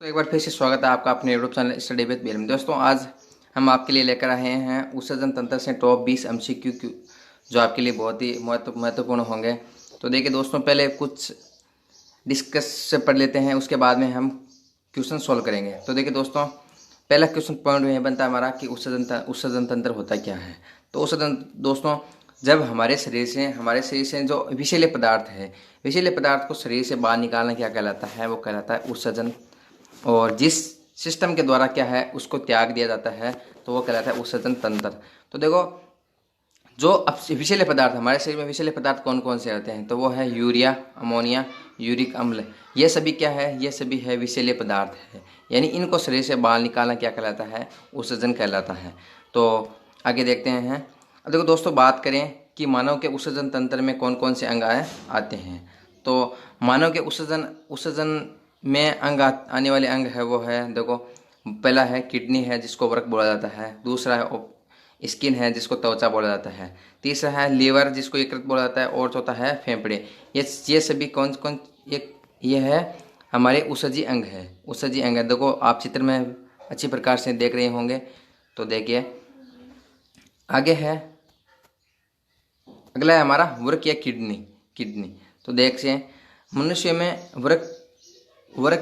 तो एक बार फिर से स्वागत है आपका अपने YouTube channel study with Bell में। दोस्तों आज हम आपके लिए लेकर आए हैं उत्सर्जन तंत्र से टॉप 20 एमसीक्यू जो आपके लिए बहुत ही महत्वपूर्ण होंगे। तो देखिए दोस्तों, पहले कुछ डिस्कस से पढ़ लेते हैं, उसके बाद में हम क्वेश्चन सॉल्व करेंगे। तो देखिए दोस्तों, पहला क्वेश्चन पॉइंट यह बनता है हमारा कि उत्सर्जन तंत्र होता क्या है। तो उत्सर्जन दोस्तों, जब हमारे शरीर से जो विषैले पदार्थ है, विषैले पदार्थ को शरीर से बाहर निकालना क्या कहलाता है, वो कहलाता है उत्सर्जन। और जिस सिस्टम के द्वारा क्या है उसको त्याग दिया जाता है तो वो कहलाता है उत्सर्जन तंत्र। तो देखो, जो अब विषैले पदार्थ हमारे शरीर में विषैले पदार्थ कौन कौन से होते हैं, तो वो है यूरिया, अमोनिया, यूरिक अम्ल। ये सभी क्या है, ये सभी है विषैले पदार्थ है, यानी इनको शरीर से बाहर निकालना क्या कहलाता है, उत्सर्जन कहलाता है। तो आगे देखते हैं। अब देखो दोस्तों, बात करें कि मानव के उत्सर्जन तंत्र में कौन कौन से अंग आते हैं। तो मानव के उत्सर्जन में आने वाले अंग है वो है, देखो, पहला है किडनी है जिसको वृक्क बोला जाता है, दूसरा है स्किन है जिसको त्वचा बोला जाता है, तीसरा है लीवर जिसको यकृत बोला जाता है, और चौथा है फेफड़े। ये सभी कौन कौन ये है हमारे उत्सर्जी अंग है, उत्सर्जी अंग है। देखो आप चित्र में अच्छी प्रकार से देख रहे होंगे। तो देखिए आगे है, अगला है हमारा वृक्क या किडनी। तो देखिए मनुष्य में वृक्क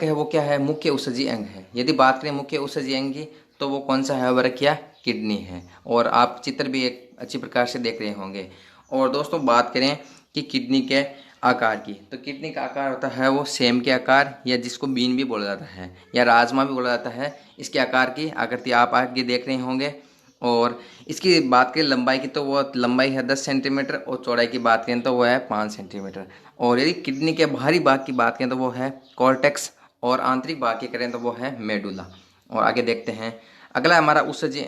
है वो क्या है, मुख्य उत्सर्जी अंग है। यदि बात करें मुख्य उत्सर्जी अंग की तो वो कौन सा है, वृक्क या किडनी है। और आप चित्र भी एक अच्छी प्रकार से देख रहे होंगे। और दोस्तों बात करें कि किडनी के आकार की, तो किडनी का आकार होता है वो सेम के आकार, या जिसको बीन भी बोला जाता है या राजमा भी बोला जाता है। इसके आकार की आकृति आप आगे देख रहे होंगे। और इसकी बात करें लंबाई की, तो वो लंबाई है 10 सेंटीमीटर, और चौड़ाई की बात करें तो वो है 5 सेंटीमीटर। और यदि किडनी के बाहरी भाग की बात करें तो वो है कॉर्टेक्स, और आंतरिक भाग की करें तो वो है मेडुला। और आगे देखते हैं, अगला हमारा उत्सर्जी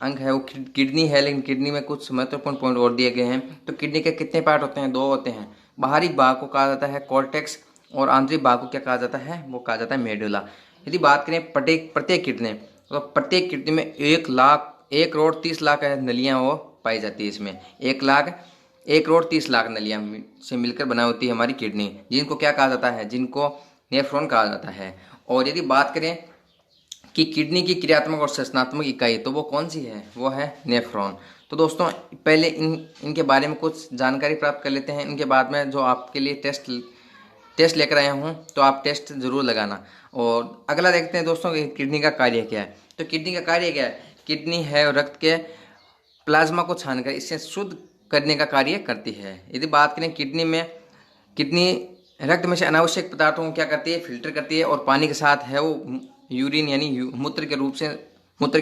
अंग है वो किडनी है, लेकिन किडनी में कुछ महत्वपूर्ण पॉइंट और दिए गए हैं। तो किडनी के कितने पार्ट होते हैं, 2 होते हैं। बाहरी भाग को कहा जाता है कॉर्टेक्स, और आंतरिक भाग को क्या कहा जाता है, वो कहा जाता है मेडुला। यदि बात करें प्रत्येक किडनी, तो प्रत्येक किडनी में 1,30,00,000 नलियाँ वो पाई जाती है। इसमें 1,30,00,000 नलियाँ से मिलकर बना होती है हमारी किडनी, जिनको क्या कहा जाता है, जिनको नेफ्रॉन कहा जाता है। और यदि बात करें कि किडनी की क्रियात्मक और संरचनात्मक इकाई, तो वो कौन सी है, वो है नेफ्रॉन। तो दोस्तों पहले इनके बारे में कुछ जानकारी प्राप्त कर लेते हैं। इनके बाद में जो आपके लिए टेस्ट लेकर आया हूँ, तो आप टेस्ट जरूर लगाना। और अगला देखते हैं दोस्तों कि किडनी का कार्य क्या है। तो किडनी का कार्य क्या है, किडनी है रक्त के प्लाज्मा को छानकर इसे शुद्ध करने का कार्य करती है। यदि बात करें किडनी रक्त में से अनावश्यक पदार्थों को क्या करती है, फिल्टर करती है, और पानी के साथ है वो यूरिन यानी मूत्र के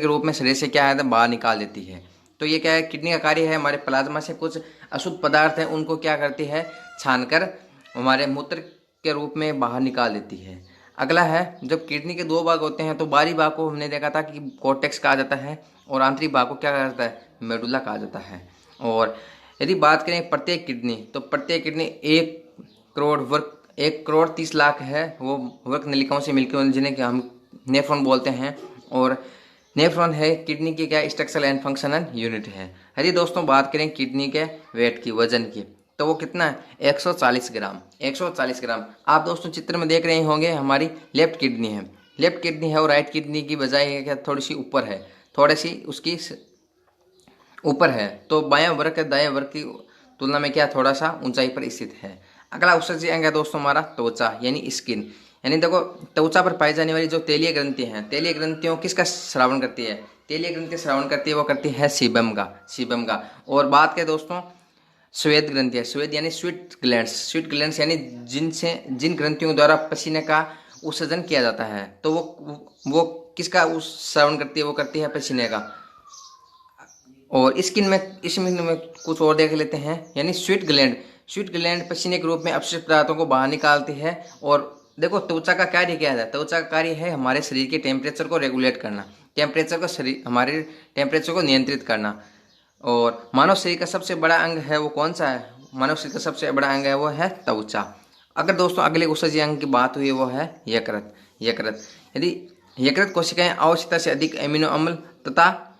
रूप में शरीर से क्या है बाहर निकाल देती है। तो ये क्या है, किडनी का कार्य है, हमारे प्लाज्मा से कुछ अशुद्ध पदार्थ है उनको क्या करती है, छानकर हमारे मूत्र के रूप में बाहर निकाल देती है। अगला है, जब किडनी के 2 भाग होते हैं तो बाहरी भाग को हमने देखा था कि कॉर्टेक्स कहा जाता है, और आंतरिक भाग को क्या कहा जाता है, मेडुला कहा जाता है। और यदि बात करें प्रत्येक किडनी, तो प्रत्येक किडनी 1,30,00,000 है वो वृक्क नलिकाओं से मिलकर, जिन्हें कि हम नेफ्रॉन बोलते हैं। और नेफ्रॉन है किडनी की क्या स्ट्रक्चरल एंड फंक्शनल यूनिट है। यदि दोस्तों बात करें किडनी के वेट की, वजन की, तो वो कितना है, 140 ग्राम। 140 ग्राम। आप दोस्तों चित्र में देख रहे होंगे, हमारी लेफ्ट किडनी है, और राइट किडनी की बजाय क्या थोड़ी सी ऊपर है, थोड़ी सी उसकी ऊपर है। तो बायां वृक्क दायां वृक्क की तुलना में क्या थोड़ा सा ऊंचाई पर स्थित है। अगला उत्सर्जी अंग है दोस्तों हमारा त्वचा यानी स्किन। यानी देखो, त्वचा पर पाई जाने वाली जो तेलीय ग्रंथि हैं, तेलीय ग्रंथियों किसका श्रावण करती है, तेलीय ग्रंथि श्रावण करती है, वो करती है सीबम का। और बात करें दोस्तों श्वेत ग्रंथि है, श्वेत यानी स्वीट ग्लैंड्स यानी जिन ग्रंथियों द्वारा पसीने का उत्सर्जन किया जाता है, तो वो किसका श्रावण करती है, वो करती है पसीने का। और इसमें में कुछ और देख लेते हैं, यानी स्वीट ग्लैंड पसीने के रूप में अपशिष्ट पदार्थों को बाहर निकालती है। और देखो त्वचा का कार्य क्या है, त्वचा का कार्य है हमारे शरीर के टेम्परेचर को रेगुलेट करना, हमारे टेम्परेचर को नियंत्रित करना। और मानव शरीर का सबसे बड़ा अंग है वो कौन सा है, मानव शरीर का सबसे बड़ा अंग है वो है त्वचा। अगर दोस्तों अगले उत्सर्जी अंग की बात हुई, वो है यकृत। यदि यकृत कोशिकाएं आवश्यकता से अधिक एमिनो अम्ल तथा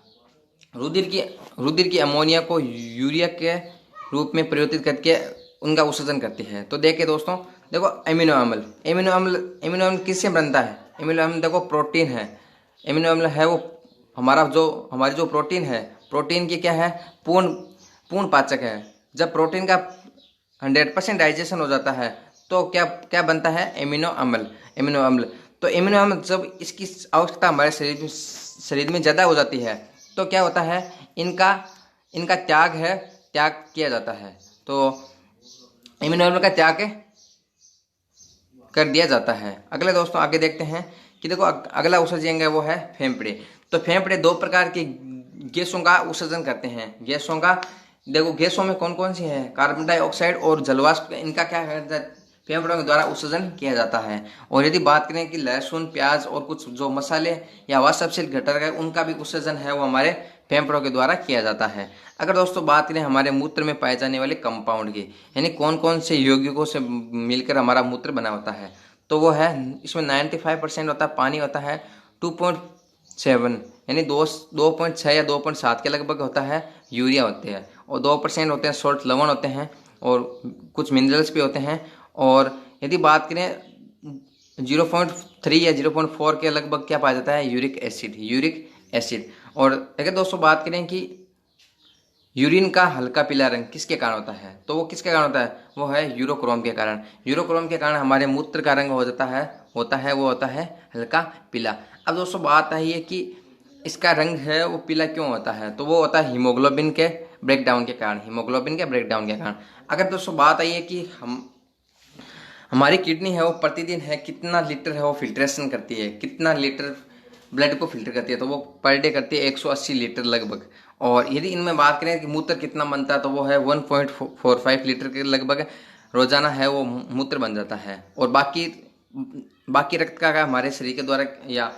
रुधिर की अमोनिया को यूरिया के रूप में परिवर्तित करके उनका उत्सर्जन करती है। तो देखिए दोस्तों, देखो एमिनो अम्ल किससे बनता है, एमिनो अम्ल देखो प्रोटीन है, एमिनो अम्ल है वो हमारी जो प्रोटीन है, प्रोटीन की क्या है, पूर्ण पूर्ण पाचक है। जब प्रोटीन का 100% डाइजेशन हो जाता है तो क्या क्या बनता है, एमिनो अम्ल, एमिनो अम्ल। तो एमिनो अम्ल जब इसकी आवश्यकता हमारे शरीर में ज़्यादा हो जाती है तो क्या होता है, इनका इनका त्याग किया जाता है। तो एमिनो अम्ल का त्याग कर दिया जाता है। अगले दोस्तों आगे देखते हैं कि देखो अगला उत्सर्जन है वो है फेफड़े। तो फेफड़े दो प्रकार की गैसों का उत्सर्जन करते हैं। गैसों का देखो, गैसों में कौन कौन सी है, कार्बन डाइऑक्साइड और जलवाष्प, इनका क्या है, फेफड़ों के द्वारा उत्सर्जन किया जाता है। और यदि बात करें कि लहसुन, प्याज और कुछ जो मसाले या वाष्पशील घटक है उनका भी उत्सर्जन है वो हमारे फेफड़ों के द्वारा किया जाता है। अगर दोस्तों बात करें हमारे मूत्र में पाए जाने वाले कंपाउंड की, यानी कौन कौन से यौगिकों से मिलकर हमारा मूत्र बना होता है, तो वो है, इसमें 95% होता है पानी होता है, 2.7 यानी 2.6 या 2.7 के लगभग होता है यूरिया होते हैं, और 2% होते हैं सॉल्ट, लवण होते हैं, और कुछ मिनरल्स भी होते हैं। और यदि बात करें 0.3 या 0.4 के लगभग क्या पाया जाता है, यूरिक एसिड। और अगर दोस्तों बात करें कि यूरिन का हल्का पीला रंग किसके कारण होता है, तो वो किसके कारण होता है, वो है यूरोक्रोम के कारण। यूरोक्रोम के कारण हमारे मूत्र का रंग वो होता है हल्का पीला। अब दोस्तों बात आई है कि इसका रंग है वो पीला क्यों होता है, तो वो होता है हीमोग्लोबिन के ब्रेकडाउन के कारण। अगर दोस्तों बात आई है कि हमारी किडनी है वो प्रतिदिन है कितना लीटर है वो फिल्ट्रेशन करती है, कितना लीटर ब्लड को फिल्टर करती है, तो वो पर डे करती है 180 लीटर लगभग। और यदि इनमें बात करें कि मूत्र कितना बनता है, तो वो है 1.45 लीटर के लगभग रोजाना है वो मूत्र बन जाता है। और बाकी रक्त का हमारे शरीर के द्वारा या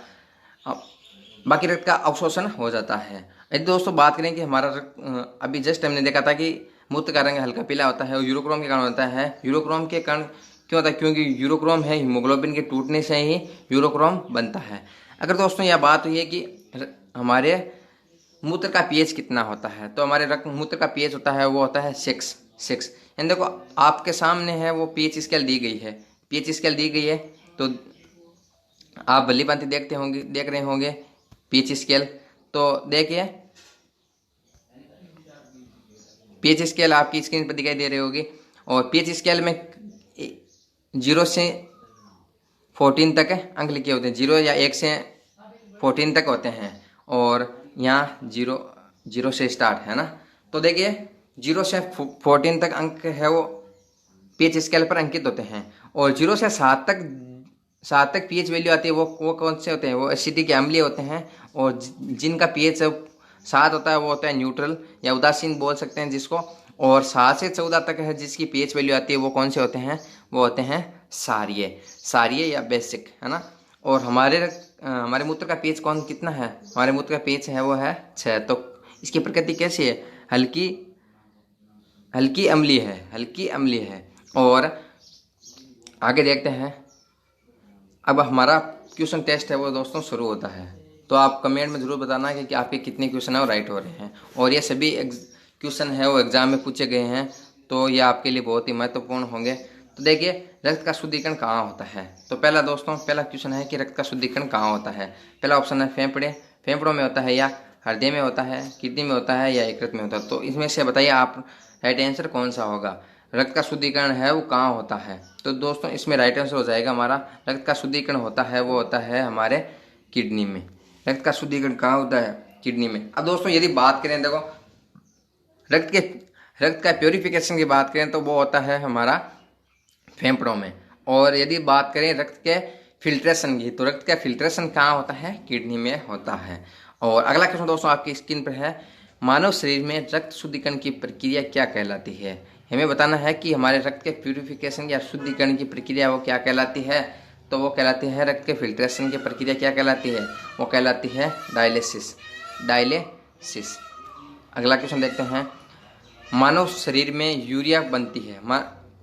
बाकी रक्त का अवशोषण हो जाता है। यदि दोस्तों बात करें कि हमारा रक्त, अभी जस्ट हमने देखा था कि मूत्र का रंग हल्का पीला होता है और यूरोक्रोम के कारण होता है। यूरोक्रोम के कारण क्यों होता है, क्योंकि यूरोक्रोम है हीमोग्लोबिन के टूटने से ही यूरोक्रोम बनता है। अगर दोस्तों यह बात हुई है कि हमारे मूत्र का पीएच कितना होता है, तो हमारे मूत्र का पीएच होता है वो होता है 6। यानी देखो आपके सामने है वो पीएच स्केल दी गई है, तो आप भली भांति देख रहे होंगे पीएच स्केल। तो देखिए पीएच स्केल आपकी स्क्रीन पर दिखाई दे रही होगी, और पीएच स्केल में 0 से 14 तक अंक लिखे होते हैं, 0 या 1 से 14 तक होते हैं, और यहाँ 0 से स्टार्ट है ना। तो देखिए 0 से 14 तक अंक है वो पीएच स्केल पर अंकित होते हैं, और 0 से 7 तक पीएच वैल्यू आती है, वो कौन से होते हैं, वो एसिडिक अम्लीय होते हैं। और जिनका पीएच 7 होता है वो होता है न्यूट्रल या उदासीन बोल सकते हैं जिसको। और 7 से 14 तक है जिसकी पीएच वैल्यू आती है, वो कौन से होते हैं, वो होते हैं सारिये या बेसिक, है ना। और हमारे मूत्र का पीएच कितना है, हमारे मूत्र का पीएच है वो है 6। तो इसकी प्रकृति कैसी है, हल्की अम्लीय है। और आगे देखते हैं, अब हमारा क्वेश्चन टेस्ट है वो दोस्तों शुरू होता है। तो आप कमेंट में जरूर बताना कि आपके कितने क्वेश्चन है वो राइट हो रहे हैं, और ये सभी क्वेश्चन है वो एग्जाम में पूछे गए हैं, तो ये आपके लिए बहुत ही महत्वपूर्ण होंगे। तो देखिए रक्त का शुद्धिकरण कहाँ होता है, तो पहला क्वेश्चन है कि रक्त का शुद्धिकरण कहाँ होता है। पहला ऑप्शन है फेफड़ों में होता है, या हृदय में होता है, किडनी में होता है, या यकृत में होता है। तो इसमें से बताइए आप राइट आंसर कौन सा होगा, रक्त का शुद्धिकरण है वो कहाँ होता है। तो दोस्तों इसमें राइट आंसर हो जाएगा हमारा, रक्त का शुद्धिकरण होता है वो होता है हमारे किडनी में। रक्त का शुद्धिकरण कहाँ होता है, किडनी में। अब दोस्तों यदि बात करें, देखो रक्त का प्योरिफिकेशन की बात करें तो वो होता है हमारा फेफड़ों में। और यदि बात करें रक्त के फिल्ट्रेशन की, तो रक्त का फिल्ट्रेशन कहाँ होता है, किडनी में होता है। और अगला क्वेश्चन दोस्तों आपकी स्क्रीन पर है, मानव शरीर में रक्त शुद्धिकरण की प्रक्रिया क्या कहलाती है। हमें बताना है कि हमारे रक्त के प्यूरिफिकेशन या शुद्धिकरण की प्रक्रिया वो क्या कहलाती है, तो वो कहलाती है रक्त के फिल्ट्रेशन की प्रक्रिया क्या कहलाती है, वो कहलाती है डायलिसिस। अगला क्वेश्चन देखते हैं, मानव शरीर में यूरिया बनती है,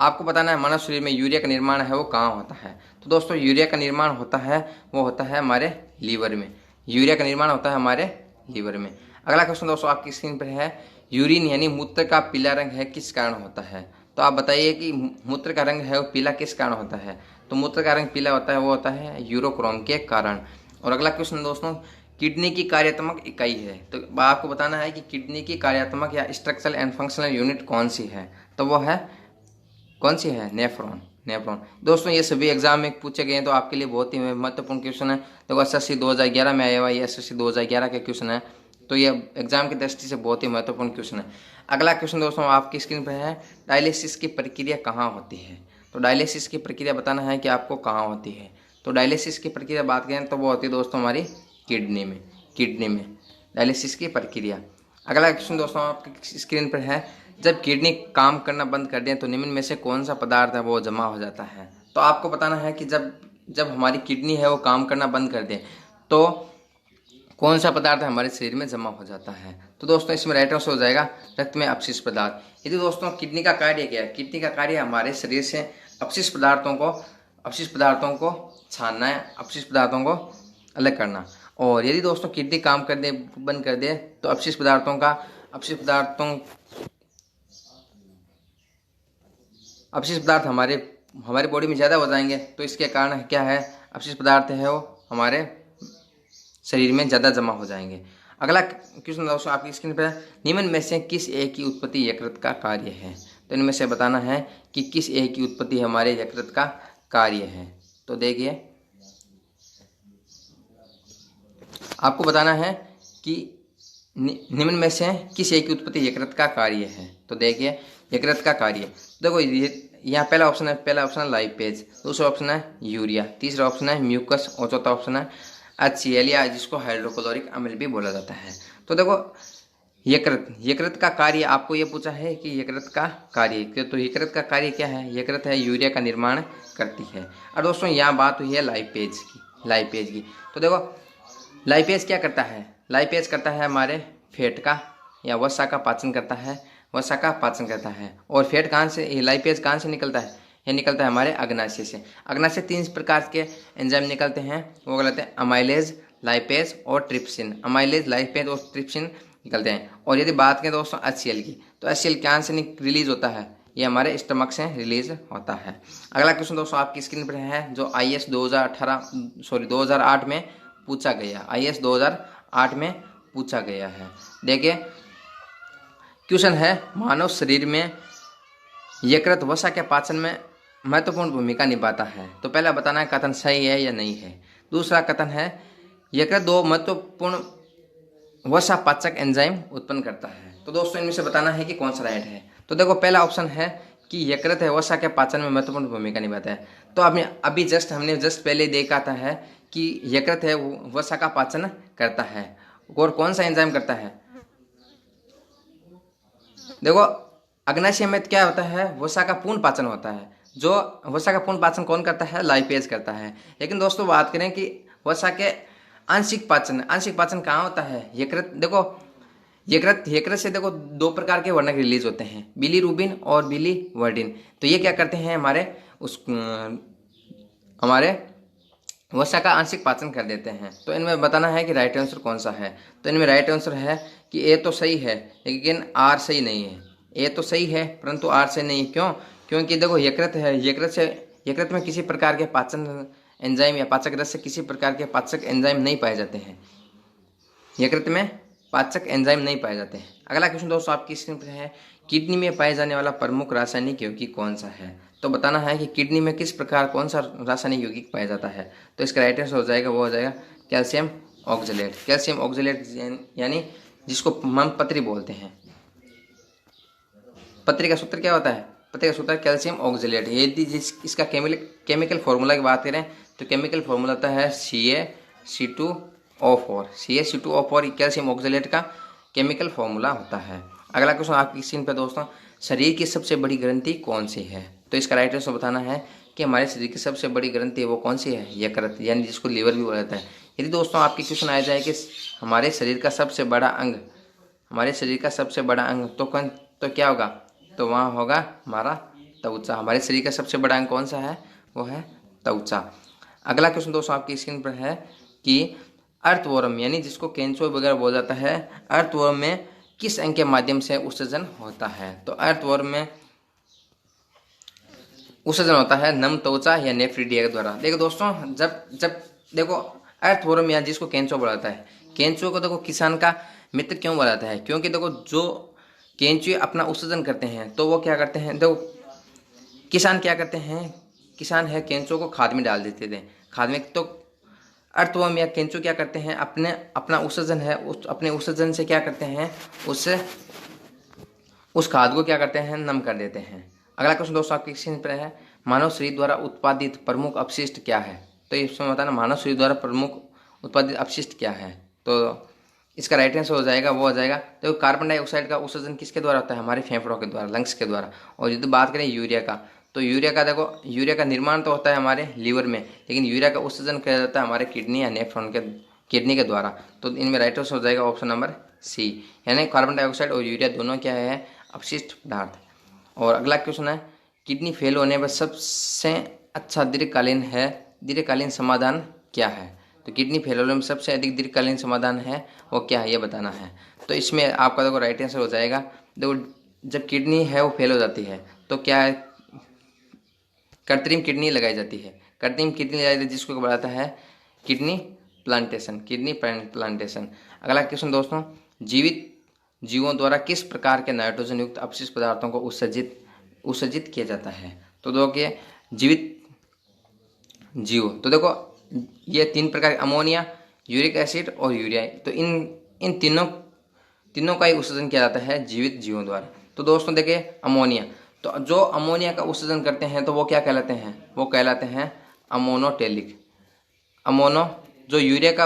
आपको बताना है मानव शरीर में यूरिया का निर्माण है वो कहाँ होता है। तो दोस्तों यूरिया का निर्माण होता है वो होता है हमारे लीवर में, यूरिया का निर्माण होता है हमारे लीवर में। अगला क्वेश्चन दोस्तों आपकी स्क्रीन पर है, यूरिन यानी मूत्र का पीला रंग है किस कारण होता है। तो आप बताइए कि मूत्र का रंग है वो पीला किस कारण होता है। तो मूत्र का रंग पीला होता है, वो होता है यूरोक्रोम के कारण। और अगला क्वेश्चन दोस्तों, किडनी की कार्यात्मक इकाई है, तो आपको बताना है कि किडनी की कार्यात्मक या स्ट्रक्चरल एंड फंक्शनल यूनिट कौन सी है, तो वो है कौन सी है, नेफ्रॉन। नेफ्रॉन दोस्तों ये सभी एग्जाम में पूछे गए हैं, तो आपके लिए बहुत ही महत्वपूर्ण क्वेश्चन है। देखो एसएससी 2011 में आया हुआ, ये एसएससी 2011 का क्वेश्चन है, तो ये एग्जाम की दृष्टि से बहुत ही महत्वपूर्ण क्वेश्चन है। अगला क्वेश्चन दोस्तों आपकी स्क्रीन पर है, डायलिसिस की प्रक्रिया कहाँ होती है, तो डायलिसिस की प्रक्रिया बताना है कि आपको कहाँ होती है। तो डायलिसिस की प्रक्रिया बात करें तो वो होती है दोस्तों हमारी किडनी में, किडनी में डायलिसिस की प्रक्रिया। अगला क्वेश्चन दोस्तों आपकी स्क्रीन पर है, जब किडनी काम करना बंद कर दें तो निम्न में से कौन सा पदार्थ है वो जमा हो जाता है। तो आपको बताना है कि जब हमारी किडनी है वो काम करना बंद कर दे तो कौन सा पदार्थ हमारे शरीर में जमा हो जाता है। तो दोस्तों इसमें राइट आंसर हो जाएगा रक्त में अपशिष्ट पदार्थ। यदि दोस्तों किडनी का कार्य क्या है, किडनी का कार्य हमारे शरीर से अपशिष्ट पदार्थों को छानना है, अपशिष्ट पदार्थों को अलग करना। और यदि दोस्तों किडनी काम करने बंद कर दे तो अपशिष्ट पदार्थ हमारे बॉडी में ज़्यादा हो जाएंगे, तो इसके कारण क्या है, अपशिष्ट पदार्थ है वो हमारे शरीर में ज़्यादा जमा हो जाएंगे। अगला क्वेश्चन दोस्तों आपकी स्क्रीन पर, निम्न में से किस एक की उत्पत्ति यकृत का कार्य है। तो इनमें से बताना है कि किस एक की उत्पत्ति हमारे यकृत का कार्य है। तो देखिए आपको बताना है कि निम्न में से किस एक की उत्पत्ति यकृत का कार्य है। तो देखिए यकृत का कार्य, देखो यहाँ पहला ऑप्शन है लाइपेज, दूसरा ऑप्शन है यूरिया, तीसरा ऑप्शन है म्यूकस और चौथा ऑप्शन है HCl या जिसको हाइड्रोक्लोरिक अम्ल भी बोला जाता है। तो देखो यकृत का कार्य आपको ये पूछा है कि यकृत का कार्य, तो यकृत का कार्य क्या है, यकृत है यूरिया का निर्माण करती है। और दोस्तों यहाँ बात हुई है लाइपेज की। तो देखो लाइपेज क्या करता है, लाइपेज करता है हमारे फैट का या वसा का पाचन करता है। और फैट कहाँ से, लाइपेज कहाँ से निकलता है, ये निकलता है हमारे अग्नाशय से। अग्नाशय 3 प्रकार के एंजाइम निकलते हैं, वो कहलाते हैं अमाइलेज, लाइपेज और ट्रिप्सिन। अमाइलेज, लाइपेज और ट्रिप्सिन निकलते हैं। और यदि बात करें दोस्तों HCl की, तो HCl कहाँ से रिलीज होता है, ये हमारे स्टमक से रिलीज होता है। अगला क्वेश्चन दोस्तों आपकी स्क्रीन पर है, जो IAS 2008 में पूछा गया, IAS 2008 में पूछा गया है। देखिए क्वेश्चन है, मानव शरीर में यकृत वसा के पाचन में महत्वपूर्ण भूमिका निभाता है। तो पहला बताना है कथन सही है या नहीं है। दूसरा कथन है, यकृत 2 महत्वपूर्ण वसा पाचक एंजाइम उत्पन्न करता है। तो दोस्तों इनमें से बताना है कि कौन सा राइट है। तो देखो पहला ऑप्शन है कि यकृत है वसा के पाचन में महत्वपूर्ण भूमिका निभाता है। तो हमने जस्ट पहले देखा था है कि यकृत है वसा का पाचन करता है, और कौन सा एंजाइम करता है। देखो अग्नाशय में क्या होता है, वसा का पूर्ण पाचन होता है, जो वसा का पूर्ण पाचन कौन करता है, लाइपेज करता है। लेकिन दोस्तों बात करें कि वसा के आंशिक पाचन कहाँ होता है, यकृत। देखो यकृत से देखो 2 प्रकार के वर्णक रिलीज होते हैं, बिलीरुबिन और बिलीवर्डिन। तो ये क्या करते हैं, हमारे वसा का आंशिक पाचन कर देते हैं। तो इनमें बताना है कि राइट आंसर कौन सा है। तो इनमें राइट आंसर है कि ए तो सही है लेकिन आर सही नहीं है। ए तो सही है परंतु आर सही नहीं। क्यों? क्योंकि देखो यकृत है, यकृत में किसी प्रकार के पाचन एंजाइम या पाचक रस से किसी प्रकार के पाचक एंजाइम नहीं पाए जाते हैं, यकृत में पाचक एंजाइम नहीं पाए जाते हैं। अगला क्वेश्चन दोस्तों आपकी स्क्रीन पर है, किडनी में पाए जाने वाला प्रमुख रासायनिक यौगिक कौन सा है। तो बताना है कि किडनी में किस प्रकार कौन सा रासायनिक यौगिक पाया जाता है। तो इसका राइट आंसर हो जाएगा, वो हो जाएगा कैल्शियम ऑक्जेलेट। कैल्शियम ऑक्जेलेट यानी जिसको हम पत्री बोलते हैं। पत्री का सूत्र क्या होता है? पत्री का सूत्र कैल्शियम ऑक्जेलेट। यदि इसका केमिकल फॉर्मूला की बात करें तो केमिकल फॉर्मूला होता है CaC2O4। CaC2O4 कैल्शियम ऑक्जेलेट का केमिकल फॉर्मूला होता है। अगला क्वेश्चन आपकी स्क्रीन पर दोस्तों, शरीर की सबसे बड़ी ग्रंथि कौन सी है। तो इसका राइट आंसर बताना है कि हमारे शरीर की सबसे बड़ी ग्रंथि वो कौन सी है, यकृत, यानी जिसको लीवर भी बोला जाता है। यदि दोस्तों आपकी क्वेश्चन आ जाए कि हमारे शरीर का सबसे बड़ा अंग तो क्या होगा, तो वहाँ होगा हमारा त्वचा। हमारे शरीर का सबसे बड़ा अंग कौन सा है, वो है त्वचा। अगला क्वेश्चन दोस्तों आपकी स्क्रीन पर है कि अर्थवर्म यानी जिसको केंचुआ वगैरह बोला जाता है, अर्थवर्म में किस अंग के माध्यम से उत्सर्जन होता है। तो अर्थवर्म में उत्सर्जन होता है नम त्वचा या नेफ्रिडिया के द्वारा। देखो दोस्तों, जब जब देखो अर्थवर्म या जिसको केंचुआ बोलाता है, केंचुए को देखो किसान का मित्र क्यों बोलाता है, क्योंकि देखो जो केंचुए अपना उत्सर्जन करते हैं तो वो क्या करते हैं, देखो किसान क्या करते हैं, किसान है केंचुए को खाद में डाल देते थे, खाद में। तो अर्थवर्म या केंचुए क्या करते हैं, अपना उत्सर्जन है, अपने उत्सर्जन से क्या करते हैं, उससे उस खाद को क्या करते हैं, नम कर देते हैं। अगला क्वेश्चन दोस्तों आपके स्क्रीन पर है, मानव शरीर द्वारा उत्पादित प्रमुख अपशिष्ट क्या है। तो इसमें बताना मानव शरीर द्वारा प्रमुख उत्पादित अपशिष्ट क्या है। तो इसका राइट आंसर हो जाएगा, वो हो जाएगा तो कार्बन डाइऑक्साइड का उत्सर्जन किसके द्वारा होता है, हमारे फेफड़ों के द्वारा, लंग्स के द्वारा। और यदि बात करें यूरिया का, तो यूरिया का देखो, यूरिया का निर्माण तो होता है हमारे लीवर में, लेकिन यूरिया का उत्सर्जन किया जाता है हमारे किडनी या नेफ्रॉन के किडनी के द्वारा। तो इनमें राइट आंसर हो जाएगा ऑप्शन नंबर सी, यानी कार्बन डाइऑक्साइड और यूरिया दोनों क्या है, अपशिष्ट पदार्थ। और अगला क्वेश्चन है, किडनी फेल होने पर सबसे अच्छा दीर्घकालीन समाधान क्या है। तो किडनी फेल होने में सबसे अधिक दीर्घकालीन समाधान है वो क्या है, ये बताना है। तो इसमें आपका देखो राइट आंसर हो जाएगा, देखो जब किडनी है वो फेल हो जाती है तो क्या है, कृत्रिम किडनी लगाई जाती है, कृत्रिम किडनी लगाई जाती है, जिसको बताता है किडनी प्लांटेशन। अगला क्वेश्चन दोस्तों, जीवित जीवों द्वारा किस प्रकार के नाइट्रोजन युक्त अपशिष्ट पदार्थों को उत्सर्जित किया जाता है। तो देखिए जीवित जीव, तो देखो ये तीन प्रकार, अमोनिया, यूरिक एसिड और यूरिया, तो इन तीनों का ही उत्सर्जन किया जाता है जीवित जीवों द्वारा। तो दोस्तों देखिए अमोनिया, तो जो अमोनिया का उत्सर्जन करते हैं तो वो क्या कहलाते हैं, वो कहलाते हैं अमोनोटेलिक। जो यूरिया का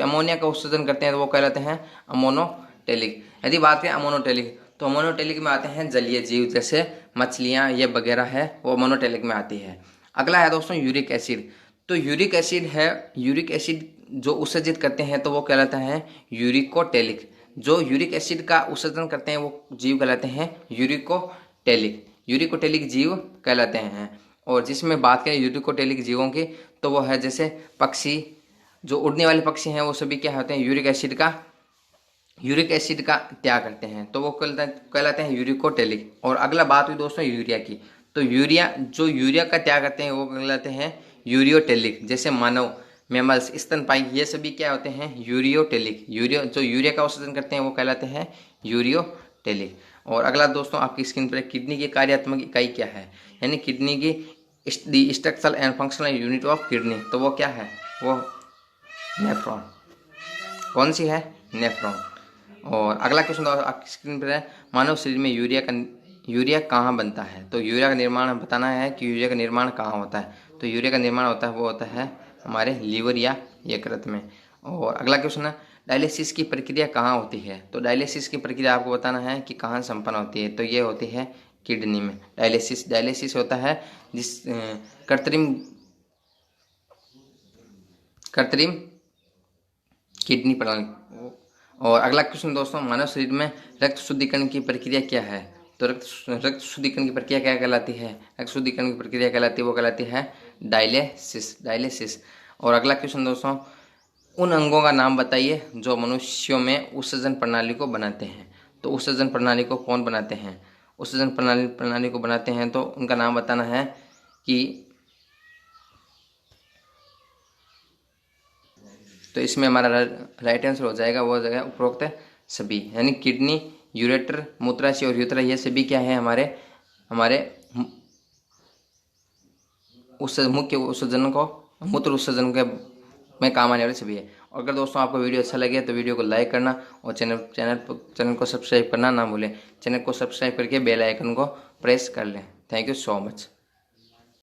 अमोनिया का उत्सर्जन करते हैं तो वो कहलाते हैं अमोनोटेलिक। यदि बात करें अमोनोटेलिक, तो अमोनोटेलिक में आते हैं जलीय जीव, जैसे मछलियाँ ये वगैरह है, वो अमोनोटेलिक में आती है। अगला है दोस्तों यूरिक एसिड, तो यूरिक एसिड जो उत्सर्जित करते हैं तो वो कहलाता है यूरिकोटेलिक। जो यूरिक एसिड का उत्सर्जन करते हैं वो जीव कहलाते हैं यूरिकोटेलिक जीव कहलाते हैं। और जिसमें बात करें यूरिकोटेलिक जीवों की, तो वो है जैसे पक्षी, जो उड़ने वाले पक्षी हैं वो सभी क्या होते हैं, यूरिक एसिड का त्याग करते हैं, तो वो कहलाते हैं यूरिकोटेलिक। और अगला बात हुई दोस्तों यूरिया की, तो यूरिया का त्याग करते हैं वो कहलाते हैं यूरियोटेलिक। जैसे मानव, मैमल्स, स्तनपायी, ये सभी क्या होते हैं, यूरियोटेलिक। जो यूरिया का उत्सर्जन करते हैं वो कहलाते हैं यूरियोटेलिक। और अगला दोस्तों आपकी स्क्रीन पर, किडनी की कार्यात्मक इकाई क्या है, यानी किडनी की structural and functional unit of kidney, तो वो क्या है, वो नेफ्रॉन। कौन सी है, नेफ्रॉन। और अगला क्वेश्चन आपकी स्क्रीन पर है, मानव शरीर में यूरिया कहाँ बनता है। तो यूरिया का निर्माण बताना है कि यूरिया का निर्माण कहाँ होता है। तो यूरिया का निर्माण होता है वो होता है हमारे लीवर या यकृत में। और अगला क्वेश्चन है, डायलिसिस की प्रक्रिया कहाँ होती है। तो डायलिसिस की प्रक्रिया आपको बताना है कि कहाँ संपन्न होती है। तो ये होती है किडनी में। डायलिसिस होता है जिस कृत्रिम किडनी प्रणाली। और अगला क्वेश्चन दोस्तों, मानव शरीर में रक्त शुद्धिकरण की प्रक्रिया क्या है। तो रक्त शुद्धिकरण की प्रक्रिया क्या कहलाती है, रक्त शुद्धिकरण की प्रक्रिया कहलाती है वो कहलाती है डायलिसिस। और अगला क्वेश्चन दोस्तों, उन अंगों का नाम बताइए जो मनुष्यों में उत्सर्जन प्रणाली को बनाते हैं। तो उत्सर्जन प्रणाली को कौन बनाते हैं, उत्सर्जन प्रणाली को बनाते हैं तो उनका नाम बताना है कि, तो इसमें हमारा राइट आंसर हो जाएगा, वो हो जाएगा उपरोक्त सभी, यानी किडनी, यूरेटर, मूत्राशय और यूरेथ्रा, ये सभी क्या है हमारे मुख्य उत्सर्जन को, मूत्र उत्सर्जन के में काम आने वाले सभी है। और अगर दोस्तों आपको वीडियो अच्छा लगे तो वीडियो को लाइक करना और चैनल को सब्सक्राइब करना ना भूलें। चैनल को सब्सक्राइब करके बेल आइकन को प्रेस कर लें। Thank you so much.